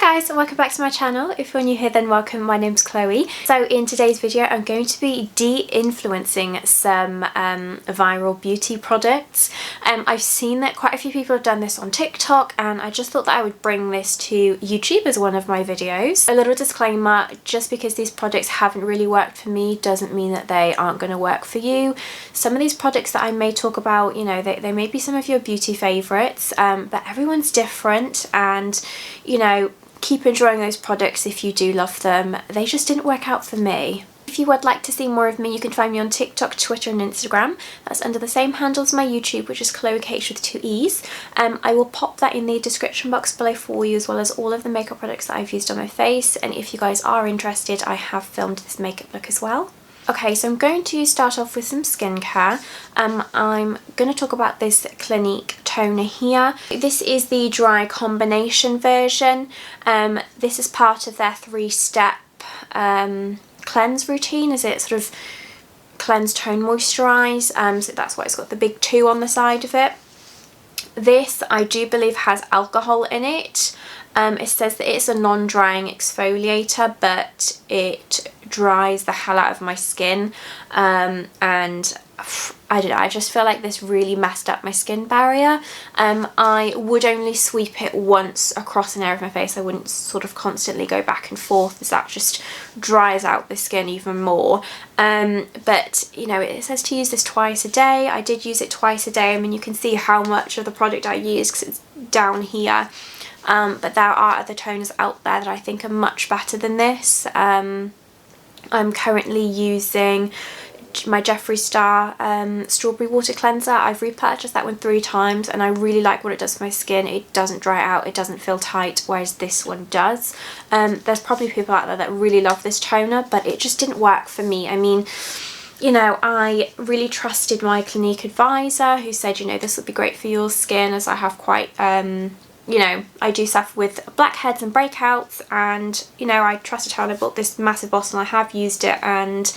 Hi guys, and welcome back to my channel. If you're new here, then welcome. My name's Chloe. So in today's video I'm going to be de-influencing some viral beauty products. I've seen that quite a few people have done this on TikTok, and I just thought that I would bring this to YouTube as one of my videos. A little disclaimer, just because these products haven't really worked for me doesn't mean that they aren't going to work for you. Some of these products that I may talk about, you know, they may be some of your beauty favourites, but everyone's different, and you know, keep enjoying those products if you do love them. They just didn't work out for me. If you would like to see more of me, you can find me on TikTok, Twitter and Instagram. That's under the same handle as my YouTube, which is Chloe Kiehls with 2 E's. I will pop that in the description box below for you, as well as all of the makeup products that I've used on my face. And if you guys are interested, I have filmed this makeup look as well. Okay, so I'm going to start off with some skincare. I'm going to talk about this Clinique toner here. This is the dry combination version. This is part of their 3-step cleanse routine. Is it sort of cleanse, tone, moisturise? So that's why it's got the big 2 on the side of it. This, I do believe, has alcohol in it. It says that it's a non-drying exfoliator, but it dries the hell out of my skin, and I don't know, I just feel like this really messed up my skin barrier. I would only sweep it once across an area of my face. I wouldn't sort of constantly go back and forth, as that just dries out the skin even more. But you know, it says to use this twice a day. I did use it twice a day. I mean, you can see how much of the product I use because it's down here. But there are other toners out there that I think are much better than this. I'm currently using my Jeffree Star Strawberry Water Cleanser. I've repurchased that one 3 times and I really like what it does for my skin. It doesn't dry out, it doesn't feel tight, whereas this one does. There's probably people out there that really love this toner, but it just didn't work for me. I mean, you know, I really trusted my Clinique advisor who said, you know, this would be great for your skin, as I have quite you know, I do suffer with blackheads and breakouts, and you know, I trusted her and I bought this massive bottle and I have used it, and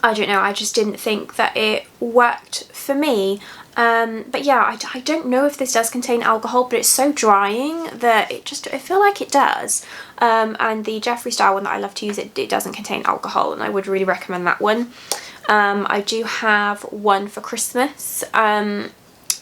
I don't know, I just didn't think that it worked for me. But yeah, I don't know if this does contain alcohol, but it's so drying that I feel like it does. And the Jeffree Star one that I love to use, it doesn't contain alcohol, and I would really recommend that one. I do have one for Christmas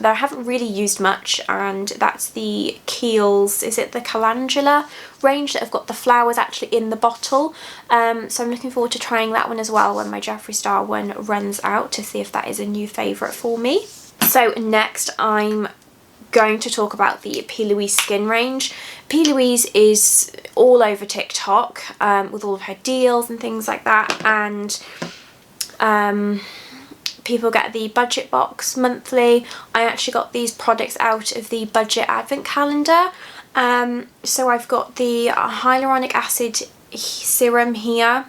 that I haven't really used much, and that's the Kiehls, is it the Calendula range that have got the flowers actually in the bottle. So I'm looking forward to trying that one as well when my Jeffree Star one runs out, to see if that is a new favourite for me. So next I'm going to talk about the P. Louise skin range. P. Louise is all over TikTok with all of her deals and things like that, and people get the budget box monthly. I actually got these products out of the budget advent calendar. So I've got the hyaluronic acid serum here.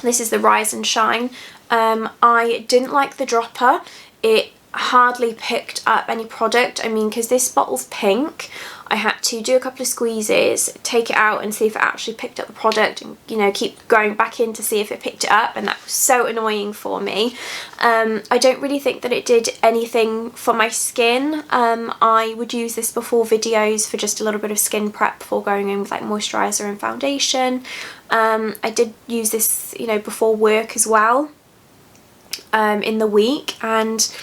This is the Rise and Shine. I didn't like the dropper. It hardly picked up any product. I mean, because this bottle's pink, I had to do a couple of squeezes, take it out and see if it actually picked up the product, and you know, keep going back in to see if it picked it up, and that was so annoying for me. I don't really think that it did anything for my skin. I would use this before videos for just a little bit of skin prep before going in with like moisturiser and foundation. I did use this, you know, before work as well in the week, and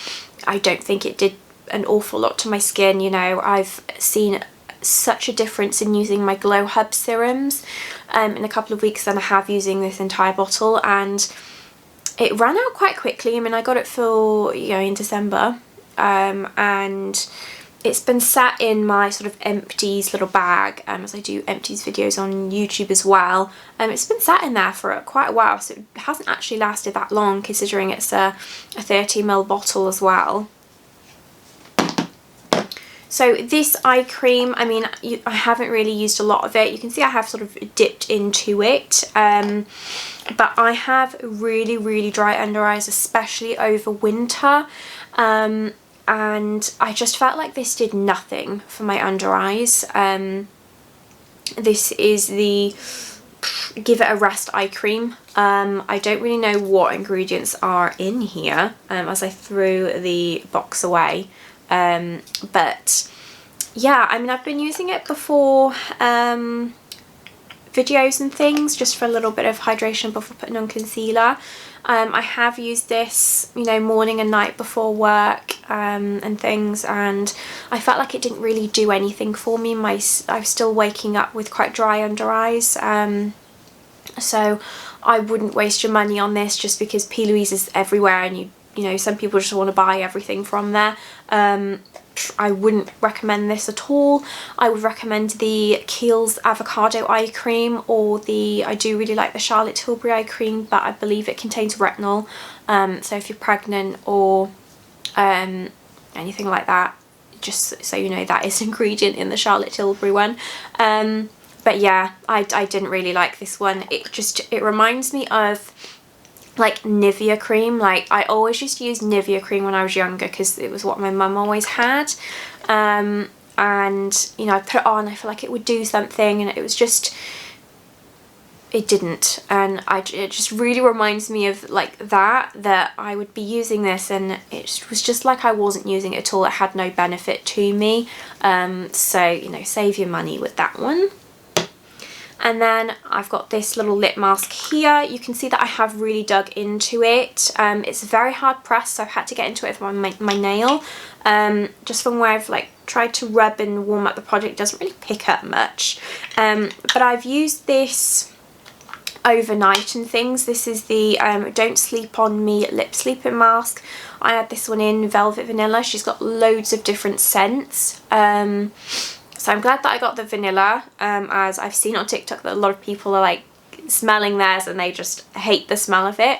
I don't think it did an awful lot to my skin. You know, I've seen such a difference in using my Glow Hub serums in a couple of weeks than I have using this entire bottle, and it ran out quite quickly. I mean, I got it for, you know, in December, and it's been sat in my sort of empties little bag, as I do empties videos on YouTube as well. It's been sat in there for quite a while, so it hasn't actually lasted that long, considering it's a 30ml bottle as well. So this eye cream, I mean, I haven't really used a lot of it. You can see I have sort of dipped into it, but I have really, really dry under eyes, especially over winter. And I just felt like this did nothing for my under eyes. This is the Give It a Rest eye cream. I don't really know what ingredients are in here, as I threw the box away. But yeah, I mean, I've been using it before videos and things, just for a little bit of hydration before putting on concealer. I have used this, you know, morning and night before work and things, and I felt like it didn't really do anything for me. I was still waking up with quite dry under eyes, so I wouldn't waste your money on this just because P. Louise is everywhere, and you know, some people just want to buy everything from there. I wouldn't recommend this at all. I would recommend the Kiehls avocado eye cream, or I do really like the Charlotte Tilbury eye cream, but I believe it contains retinol, so if you're pregnant or anything like that, just so you know, that is an ingredient in the Charlotte Tilbury one. But yeah, I didn't really like this one. It reminds me of like Nivea cream. Like, I always used to use Nivea cream when I was younger because it was what my mum always had, and you know, I put it on, I feel like it would do something, and it didn't, and it just really reminds me of like that I would be using this and it was just like I wasn't using it at all. It had no benefit to me, so you know, save your money with that one. And then I've got this little lip mask here. You can see that I have really dug into it. It's very hard pressed, so I've had to get into it with my nail. Just from where I've like tried to rub and warm up the product, it doesn't really pick up much. But I've used this overnight and things. This is the Don't Sleep On Me lip sleeping mask. I had this one in Velvet Vanilla. She's got loads of different scents. So I'm glad that I got the vanilla, as I've seen on TikTok that a lot of people are like smelling theirs and they just hate the smell of it.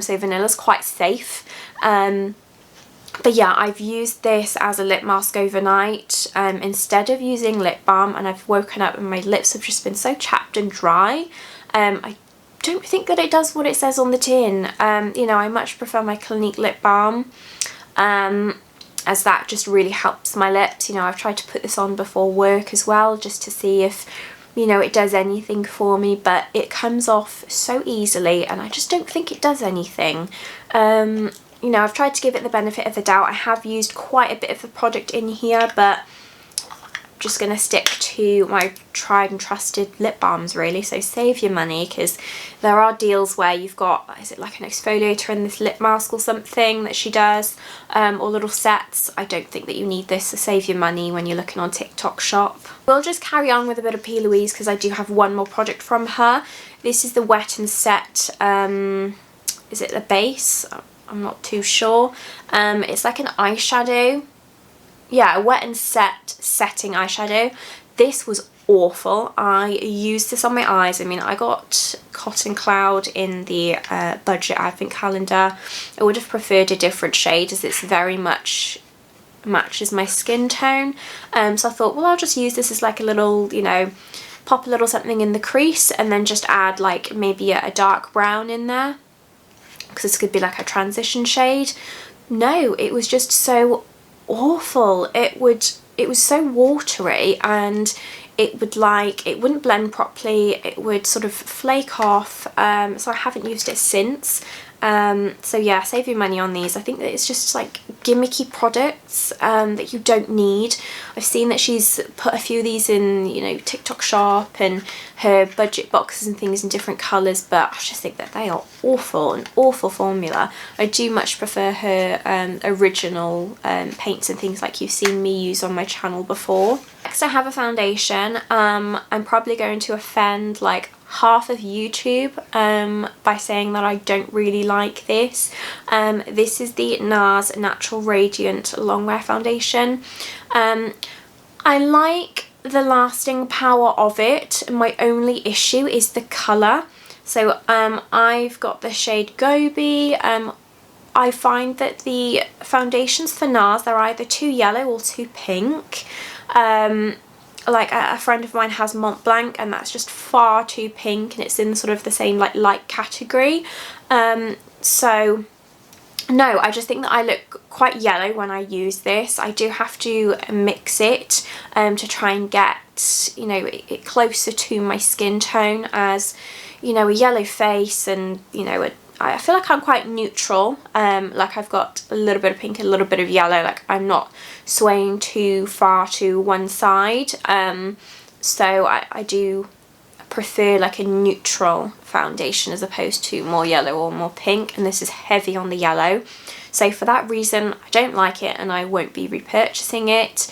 So vanilla's quite safe. But yeah, I've used this as a lip mask overnight instead of using lip balm, and I've woken up and my lips have just been so chapped and dry. I don't think that it does what it says on the tin. You know, I much prefer my Clinique lip balm, as that just really helps my lips. You know, I've tried to put this on before work as well, just to see if, you know, it does anything for me, but it comes off so easily and I just don't think it does anything. You know, I've tried to give it the benefit of the doubt. I have used quite a bit of the product in here, but I'm just going to stick to my tried and trusted lip balms really. So save your money, because there are deals where you've got, is it like an exfoliator and this lip mask or something that she does, or little sets. I don't think that you need this, so save your money when you're looking on TikTok shop. We'll just carry on with a bit of P. Louise because I do have one more product from her. This is the Wet and Set, is it the base? I'm not too sure. It's like an eyeshadow. Yeah, a Wet and Set setting eyeshadow. This was awful. I used this on my eyes. I mean, I got Cotton Cloud in the budget advent calendar. I would have preferred a different shade as it's very much matches my skin tone. So I thought, well, I'll just use this as like a little, you know, pop a little something in the crease and then just add like maybe a dark brown in there, because this could be like a transition shade. No, it was just so awful. It was so watery, and it wouldn't blend properly. It would sort of flake off, so I haven't used it since. So yeah, save your money on these. I think that it's just like gimmicky products that you don't need. I've seen that she's put a few of these in, you know, TikTok shop and her budget boxes and things in different colours, but I just think that they are awful, an awful formula. I do much prefer her original paints and things like you've seen me use on my channel before. Next I have a foundation. I'm probably going to offend like half of YouTube by saying that I don't really like this. This is the NARS Natural Radiant Longwear Foundation. I like the lasting power of it. My only issue is the colour. So I've got the shade Gobi. I find that the foundations for NARS, they're either too yellow or too pink. Like a friend of mine has Mont Blanc and that's just far too pink, and it's in sort of the same like light category. So no, I just think that I look quite yellow when I use this. I do have to mix it to try and get, you know, it closer to my skin tone, as, you know, a yellow face and, you know, I feel like I'm quite neutral. Like I've got a little bit of pink, a little bit of yellow. Like I'm not swaying too far to one side. So I do prefer like a neutral foundation as opposed to more yellow or more pink, and this is heavy on the yellow. So for that reason, I don't like it and I won't be repurchasing it.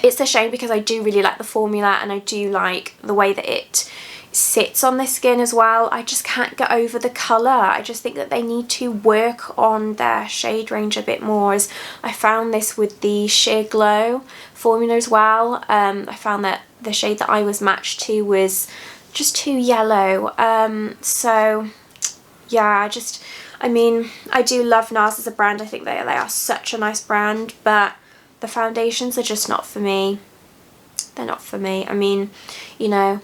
It's a shame because I do really like the formula and I do like the way that it sits on the skin as well. I just can't get over the colour. I just think that they need to work on their shade range a bit more, as I found this with the Sheer Glow formula as well. I found that the shade that I was matched to was just too yellow. So yeah, I mean, I do love NARS as a brand. I think they are such a nice brand, but the foundations are just not for me. They're not for me. I mean, you know,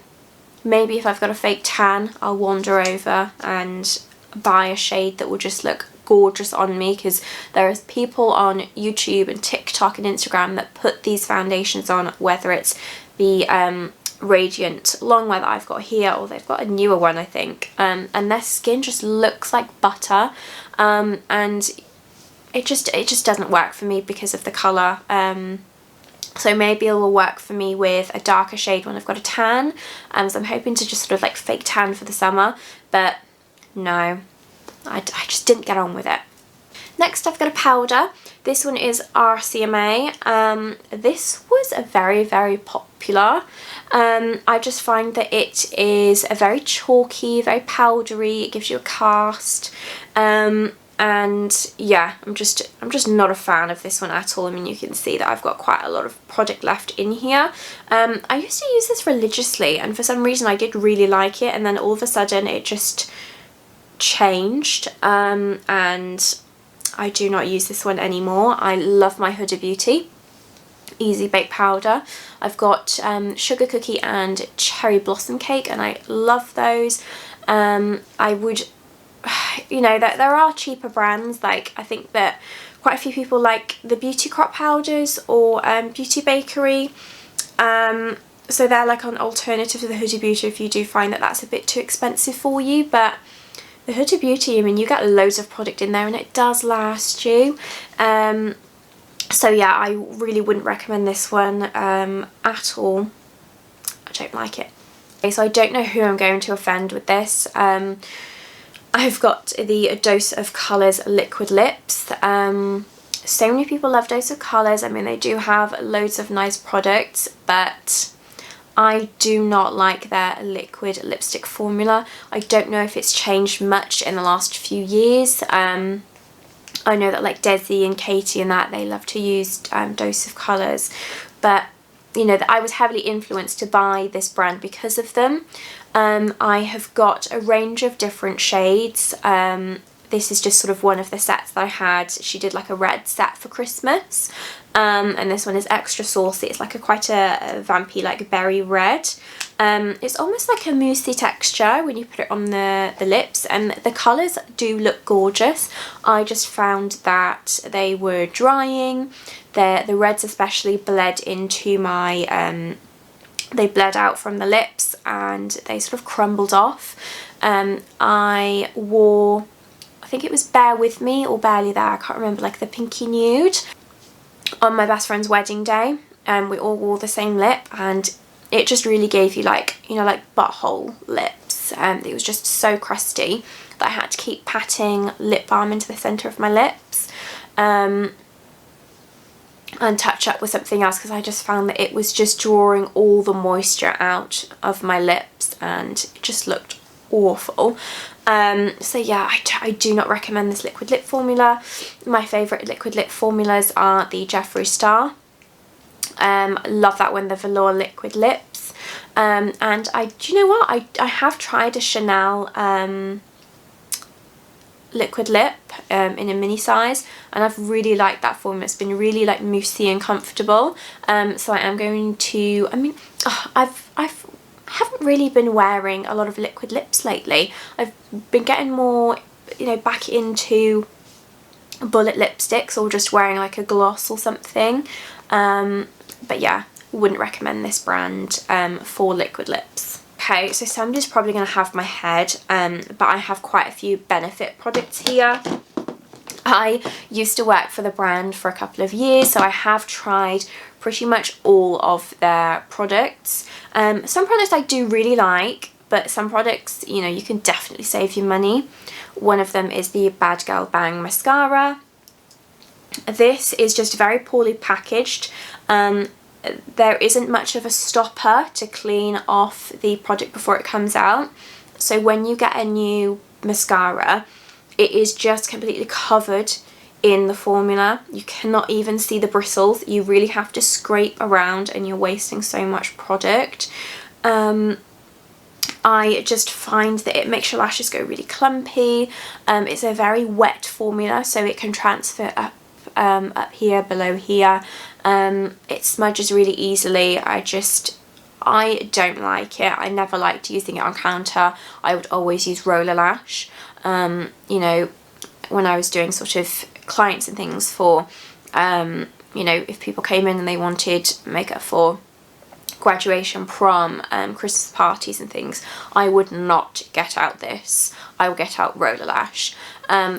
maybe if I've got a fake tan, I'll wander over and buy a shade that will just look gorgeous on me, because there is people on YouTube and TikTok and Instagram that put these foundations on, whether it's the Radiant Longwear that I've got here, or they've got a newer one I think, and their skin just looks like butter, and it just doesn't work for me because of the colour. So maybe it will work for me with a darker shade when I've got a tan. So I'm hoping to just sort of like fake tan for the summer, but no, I just didn't get on with it. Next I've got a powder. This one is RCMA. This was a very, very popular. I just find that it is a very chalky, very powdery. It gives you a cast. And yeah, I'm just not a fan of this one at all. I mean, you can see that I've got quite a lot of product left in here. I used to use this religiously, and for some reason I did really like it, and then all of a sudden it just changed, and I do not use this one anymore. I love my Huda Beauty Easy Bake Powder. I've got Sugar Cookie and Cherry Blossom Cake, and I love those. I would, you know, there are cheaper brands. Like I think that quite a few people like the Beauty Crop powders or Beauty Bakery. So they're like an alternative to the Huda Beauty if you do find that that's a bit too expensive for you. But the Huda Beauty, I mean, you get loads of product in there and it does last you. So yeah, I really wouldn't recommend this one at all. I don't like it. Okay, so I don't know who I'm going to offend with this. I've got the Dose of Colours liquid lips. So many people love Dose of Colours. I mean, they do have loads of nice products, but I do not like their liquid lipstick formula. I don't know if it's changed much in the last few years. I know that like Desi and Katie and that, they love to use Dose of Colours, but you know, that I was heavily influenced to buy this brand because of them. I have got a range of different shades. This is just sort of one of the sets that I had. She did like a red set for Christmas, and this one is extra saucy. It's like quite a vampy, like berry red. It's almost like a moussey texture when you put it on the lips, and the colours do look gorgeous. I just found that they were drying. The reds especially bled into my, they bled out from the lips and they sort of crumbled off. I wore, I think it was Bear With Me or Barely There, I can't remember, like the pinky nude on my best friend's wedding day. We all wore the same lip, and it just really gave you like, you know, like butthole lips. It was just so crusty that I had to keep patting lip balm into the centre of my lips and touch up with something else, because I just found that it was just drawing all the moisture out of my lips and it just looked awful. So yeah, I do not recommend this liquid lip formula. My favourite liquid lip formulas are the Jeffree Star. Love that one, the velour liquid lips. And do you know what? I have tried a Chanel liquid lip in a mini size, and I've really liked that formula. It's been really like moussey and comfortable. So I am going to, I mean, I haven't really been wearing a lot of liquid lips lately. I've been getting more, you know, back into bullet lipsticks or just wearing like a gloss or something. But yeah, wouldn't recommend this brand for liquid lips. Okay, so somebody's probably going to have my head, but I have quite a few Benefit products here. I used to work for the brand for a couple of years, so I have tried pretty much all of their products. Some products I do really like, but some products, you know, you can definitely save you money. One of them is the Bad Girl Bang mascara. This is just very poorly packaged. There isn't much of a stopper to clean off the product before it comes out. So when you get a new mascara, it is just completely covered in the formula. You cannot even see the bristles. You really have to scrape around and you're wasting so much product. I just find that it makes your lashes go really clumpy. It's a very wet formula, so it can transfer up here, below here. It smudges really easily. I don't like it. I never liked using it on counter. I would always use roller lash. You know, when I was doing sort of clients and things for, you know, if people came in and they wanted makeup for graduation, prom, Christmas parties and things, I would not get out this. I would get out roller lash.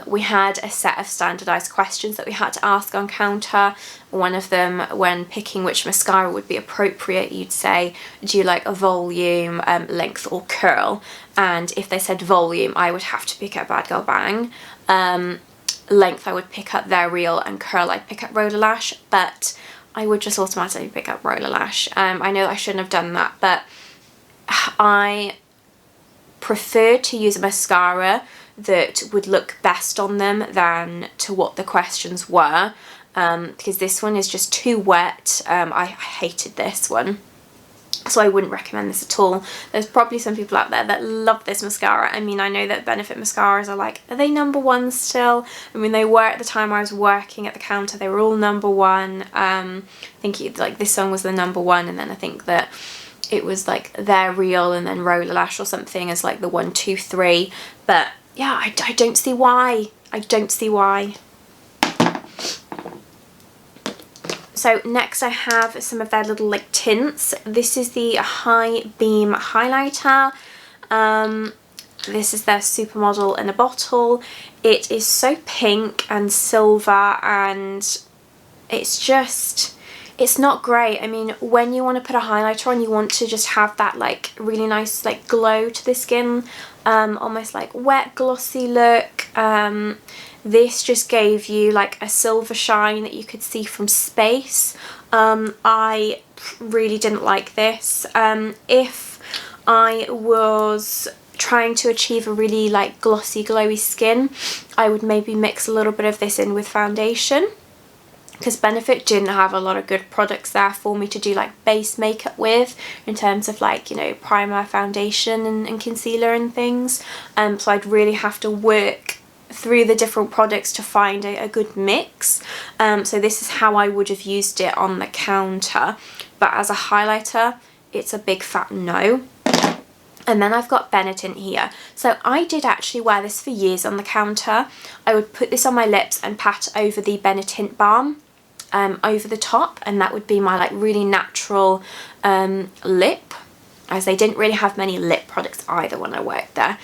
We had a set of standardised questions that we had to ask on counter. One of them, when picking which mascara would be appropriate, you'd say, do you like a volume, length or curl? And if they said volume, I would have to pick up Bad Girl Bang. Length, I would pick up their Real, and curl, I'd pick up roller lash, but I would just automatically pick up roller lash. I know I shouldn't have done that, but I prefer to use a mascara that would look best on them than to what the questions were, because this one is just too wet. I hated this one, so I wouldn't recommend this at all. There's probably some people out there that love this mascara. I mean, I know that Benefit mascaras are like, are they #1 still? I mean, they were at the time I was working at the counter. They were all #1. I think like this song was the #1, and then I think that it was like their Real and then roller lash or something as like the 1, 2, 3. But yeah, I don't see why. I don't see why. So next I have some of their little like tints. This is the High Beam Highlighter. This is their Supermodel in a bottle. It is so pink and silver, and it's not great. I mean, when you want to put a highlighter on, you want to just have that like really nice like glow to the skin, almost like wet glossy look. This just gave you like a silver shine that you could see from space. I really didn't like this. If I was trying to achieve a really like glossy glowy skin, I would maybe mix a little bit of this in with foundation, because Benefit didn't have a lot of good products there for me to do like base makeup with, in terms of like, you know, primer, foundation and concealer and things. So I'd really have to work through the different products to find a good mix. So this is how I would have used it on the counter, but as a highlighter it's a big fat no. And then I've got Benetint here. So I did actually wear this for years on the counter. I would put this on my lips and pat over the Benetint balm over the top, and that would be my like really natural lip, as they didn't really have many lip products either when I worked there.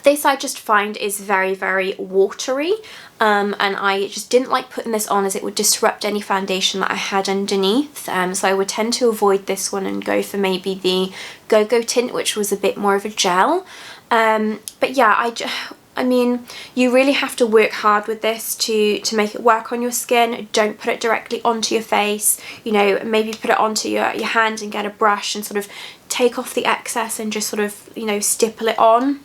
This I just find is very, very watery, and I just didn't like putting this on as it would disrupt any foundation that I had underneath. So I would tend to avoid this one and go for maybe the Go-Go tint, which was a bit more of a gel. But yeah, I mean, you really have to work hard with this to make it work on your skin. Don't put it directly onto your face. You know, maybe put it onto your hand and get a brush and sort of take off the excess and just sort of, you know, stipple it on.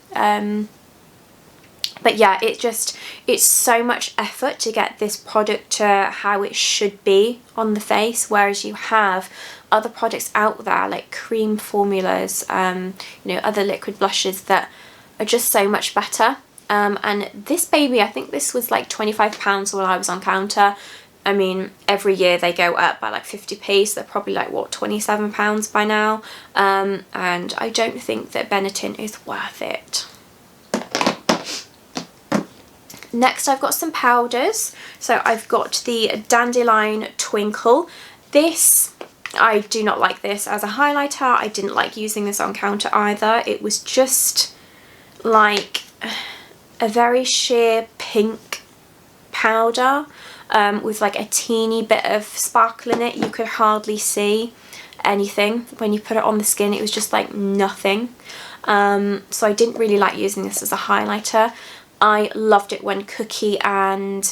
But yeah, it's so much effort to get this product to how it should be on the face, whereas you have other products out there like cream formulas, you know, other liquid blushes that are just so much better. And this baby, I think this was like £25 when I was on counter. I mean, every year they go up by like 50p, so they're probably like, what, £27 by now. And I don't think that Benetint is worth it. Next I've got some powders. So I've got the Dandelion Twinkle. This, I do not like this as a highlighter. I didn't like using this on counter either. It was just like a very sheer pink powder with like a teeny bit of sparkle in it. You could hardly see anything when you put it on the skin. It was just like nothing. So I didn't really like using this as a highlighter. I loved it when Cookie and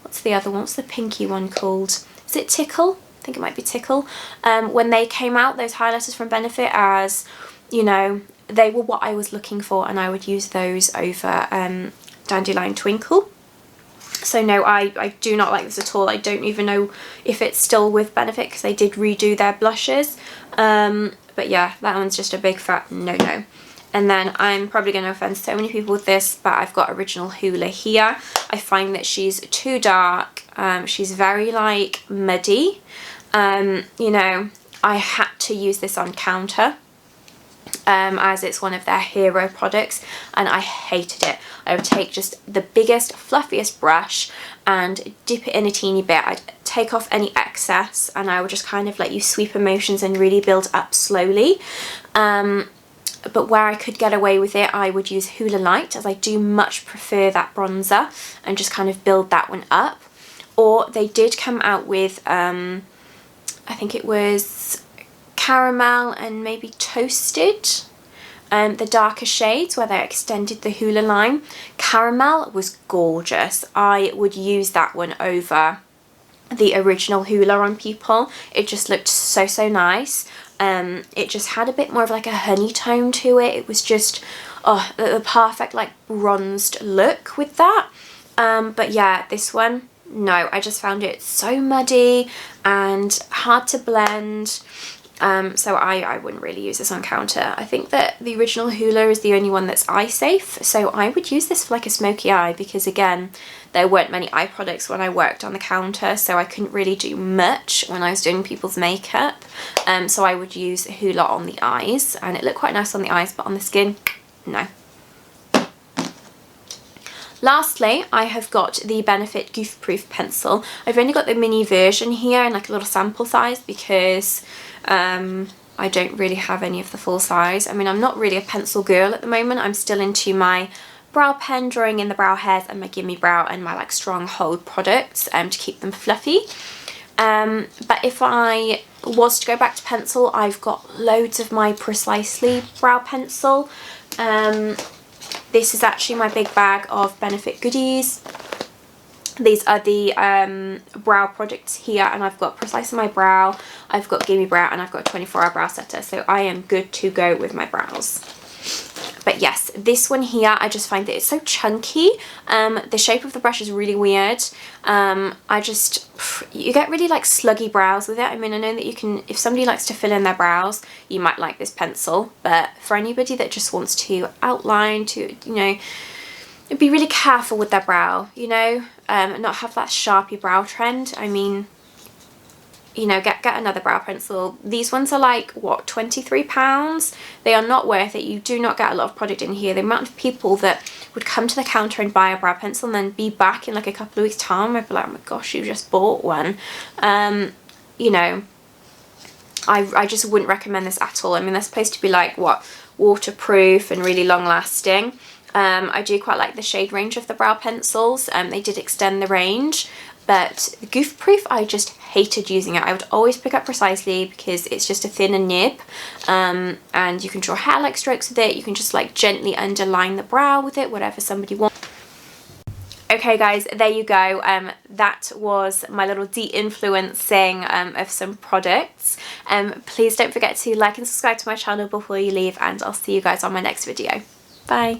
what's the other one? What's the pinky one called? Is it Tickle? I think it might be Tickle. When they came out, those highlighters from Benefit, as you know, they were what I was looking for, and I would use those over Dandelion Twinkle. So no, I do not like this at all. I don't even know if it's still with Benefit because they did redo their blushes. But yeah, that one's just a big fat no-no. And then I'm probably going to offend so many people with this, but I've got Original Hula here. I find that she's too dark. She's very like muddy. You know, I had to use this on counter as it's one of their hero products, and I hated it. I would take just the biggest, fluffiest brush and dip it in a teeny bit. I'd take off any excess and I would just kind of let you sweep emotions and really build up slowly. But where I could get away with it, I would use Hula Light, as I do much prefer that bronzer, and just kind of build that one up. Or they did come out with, I think it was Caramel and maybe Toasted, the darker shades where they extended the Hula line. Caramel was gorgeous. I would use that one over the original Hula on people. It just looked so, so nice. It just had a bit more of like a honey tone to it. It was just, oh, the perfect like bronzed look with that. But yeah, this one, no, I just found it so muddy and hard to blend. So I wouldn't really use this on counter. I think that the Original Hula is the only one that's eye safe, so I would use this for like a smoky eye, because again, there weren't many eye products when I worked on the counter, so I couldn't really do much when I was doing people's makeup. So I would use Hula on the eyes, and it looked quite nice on the eyes, but on the skin, no. Lastly, I have got the Benefit Goof Proof Pencil. I've only got the mini version here in like a little sample size because I don't really have any of the full size. I mean, I'm not really a pencil girl at the moment. I'm still into my brow pen, drawing in the brow hairs, and my Gimme Brow and my like strong hold products to keep them fluffy. But if I was to go back to pencil, I've got loads of my Precisely brow pencil. This is actually my big bag of Benefit goodies. These are the brow products here, and I've got Precisely My Brow, I've got Gimme Brow, and I've got 24-hour brow setter, so I am good to go with my brows. But yes, this one here, I just find that it's so chunky. The shape of the brush is really weird. You get really like sluggy brows with it. I mean, I know that you can, if somebody likes to fill in their brows, you might like this pencil, but for anybody that just wants to outline, to, you know, be really careful with their brow, you know, not have that Sharpie brow trend. I mean, you know, get another brow pencil. These ones are like, what, £23? They are not worth it. You do not get a lot of product in here. The amount of people that would come to the counter and buy a brow pencil and then be back in like a couple of weeks time, I'd be like, oh my gosh, you just bought one. You know, I just wouldn't recommend this at all. I mean, they're supposed to be like, what, waterproof and really long lasting. I do quite like the shade range of the brow pencils. They did extend the range, but the Goof Proof, I just hated using it. I would always pick up Precisely because it's just a thinner nib, and you can draw hair-like strokes with it. You can just like gently underline the brow with it, whatever somebody wants. Okay guys, there you go. That was my little de-influencing of some products. Please don't forget to like and subscribe to my channel before you leave, and I'll see you guys on my next video. Bye.